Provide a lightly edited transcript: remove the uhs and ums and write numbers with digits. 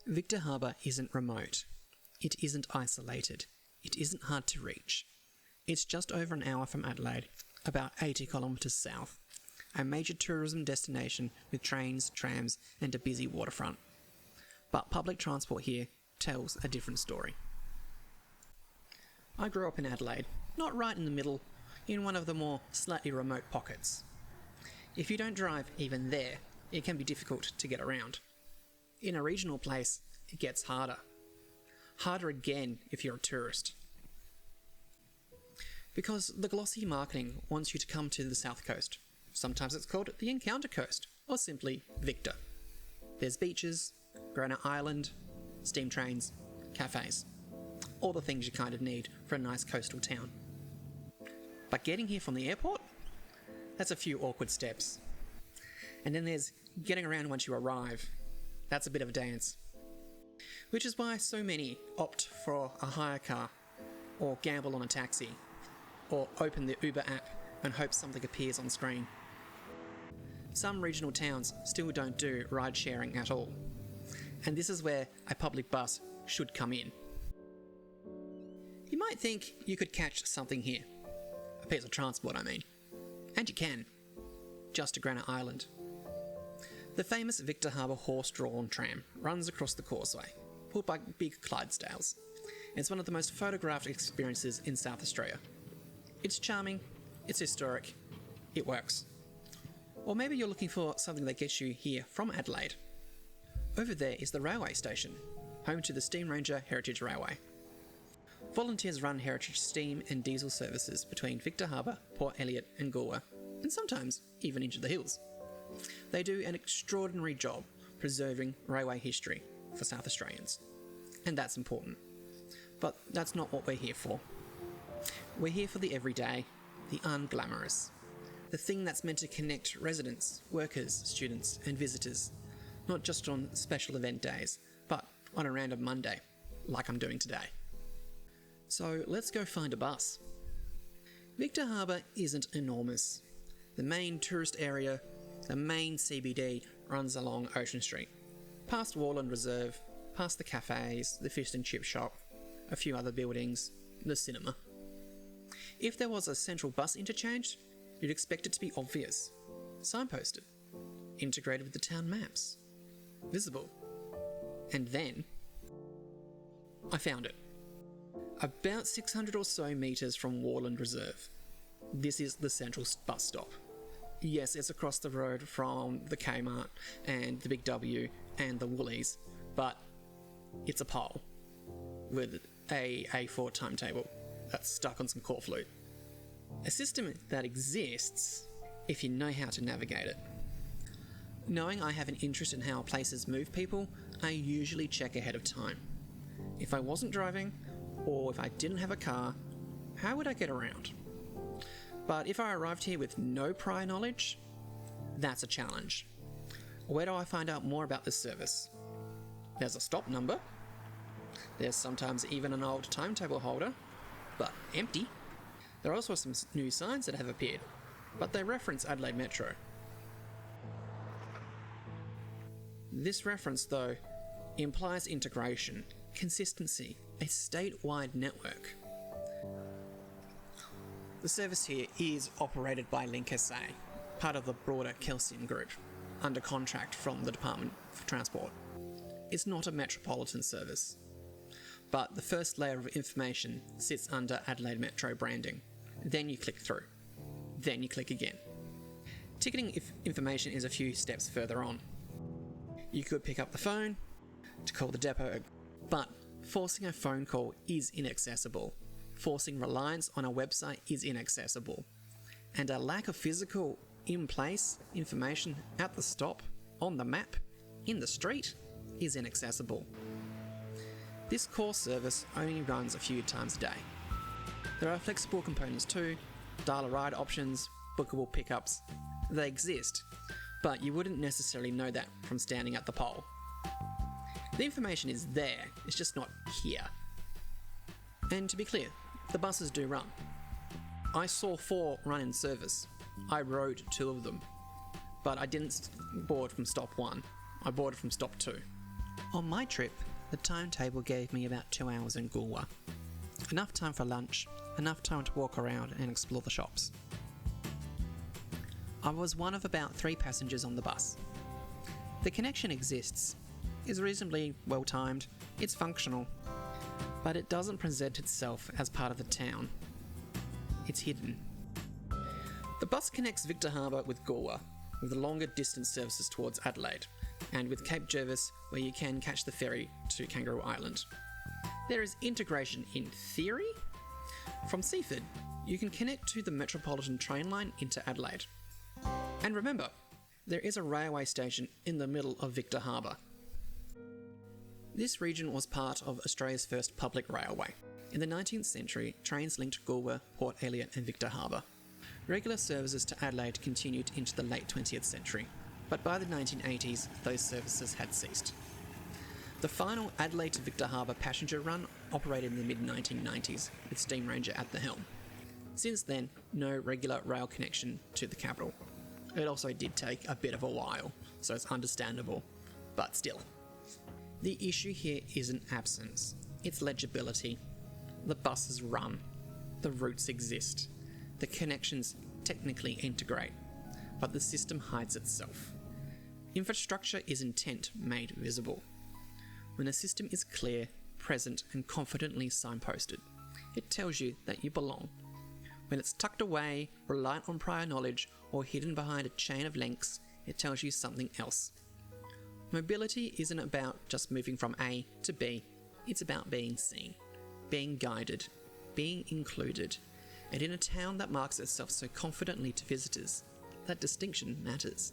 Victor Harbour isn't remote. It isn't isolated. It isn't hard to reach. It's just over an hour from Adelaide, about 80 kilometres south, a major tourism destination with trains, trams and a busy waterfront. But public transport here tells a different story. I grew up in Adelaide, not right in the middle, in one of the more slightly remote pockets. If you don't drive even there, it can be difficult to get around. In a regional place, it gets harder. Harder again if you're a tourist. Because the glossy marketing wants you to come to the south coast. Sometimes it's called the Encounter Coast, or simply Victor. There's beaches, Granite Island, steam trains, cafes. All the things you kind of need for a nice coastal town. But getting here from the airport? That's a few awkward steps. And then there's getting around once you arrive. That's a bit of a dance. Which is why so many opt for a hire car, or gamble on a taxi, or open the Uber app and hope something appears on screen. Some regional towns still don't do ride sharing at all, and this is where a public bus should come in. You might think you could catch something here, a piece of transport I mean, and you can, just to Granite Island. The famous Victor Harbour horse-drawn tram runs across the causeway, pulled by big Clydesdales. It's one of the most photographed experiences in South Australia. It's charming, it's historic, it works. Or maybe you're looking for something that gets you here from Adelaide. Over there is the railway station, home to the Steam Ranger Heritage Railway. Volunteers run heritage steam and diesel services between Victor Harbour, Port Elliot and Goolwa, and sometimes even into the hills. They do an extraordinary job preserving railway history for South Australians, and that's important. But that's not what we're here for. We're here for the everyday, the unglamorous, the thing that's meant to connect residents, workers, students and visitors, not just on special event days, but on a random Monday, like I'm doing today. So let's go find a bus. Victor Harbour isn't enormous. The main tourist area, the main CBD, runs along Ocean Street, past Warland Reserve, past the cafes, the fish and chip shop, a few other buildings, the cinema. If there was a central bus interchange, you'd expect it to be obvious, signposted, integrated with the town maps, visible. And then I found it. About 600 or so metres from Warland Reserve. This is the central bus stop. Yes, it's across the road from the Kmart and the Big W and the Woolies, but it's a pole with a A4 timetable that's stuck on some cork flute. A system that exists if you know how to navigate it. Knowing I have an interest in how places move people, I usually check ahead of time. If I wasn't driving, or if I didn't have a car, how would I get around? But if I arrived here with no prior knowledge, that's a challenge. Where do I find out more about this service? There's a stop number. There's sometimes even an old timetable holder, but empty. There are also some new signs that have appeared, but they reference Adelaide Metro. This reference, though, implies integration, consistency, a statewide network. The service here is operated by Link SA, part of the broader Kelsian group, under contract from the Department for Transport. It's not a metropolitan service, but the first layer of information sits under Adelaide Metro branding. Then you click through. Then you click again. Ticketing information is a few steps further on. You could pick up the phone to call the depot, but forcing a phone call is inaccessible. Forcing reliance on a website is inaccessible. And a lack of physical, in-place information at the stop, on the map, in the street, is inaccessible. This core service only runs a few times a day. There are flexible components too, dial-a-ride options, bookable pickups. They exist, but you wouldn't necessarily know that from standing at the pole. The information is there, it's just not here. And to be clear, the buses do run. I saw 4 run in service. I rode 2 of them, but I didn't board from stop 1, I boarded from stop 2. On my trip, the timetable gave me about 2 hours in Goolwa. Enough time for lunch, enough time to walk around and explore the shops. I was one of about 3 passengers on the bus. The connection exists, is reasonably well timed, it's functional, but it doesn't present itself as part of the town. It's hidden. The bus connects Victor Harbour with Goolwa, with the longer distance services towards Adelaide, and with Cape Jervis, where you can catch the ferry to Kangaroo Island. There is integration in theory. From Seaford, you can connect to the Metropolitan train line into Adelaide. And remember, there is a railway station in the middle of Victor Harbour. This region was part of Australia's first public railway. In the 19th century, trains linked Goolwa, Port Elliot and Victor Harbour. Regular services to Adelaide continued into the late 20th century, but by the 1980s, those services had ceased. The final Adelaide to Victor Harbour passenger run operated in the mid-1990s, with Steam Ranger at the helm. Since then, no regular rail connection to the capital. It also did take a bit of a while, so it's understandable, but still. The issue here isn't absence, it's legibility. The buses run, the routes exist, the connections technically integrate, but the system hides itself. Infrastructure is intent made visible. When a system is clear, present, and confidently signposted, it tells you that you belong. When it's tucked away, reliant on prior knowledge, or hidden behind a chain of links, it tells you something else. Mobility isn't about just moving from A to B, it's about being seen, being guided, being included, and in a town that marks itself so confidently to visitors, that distinction matters.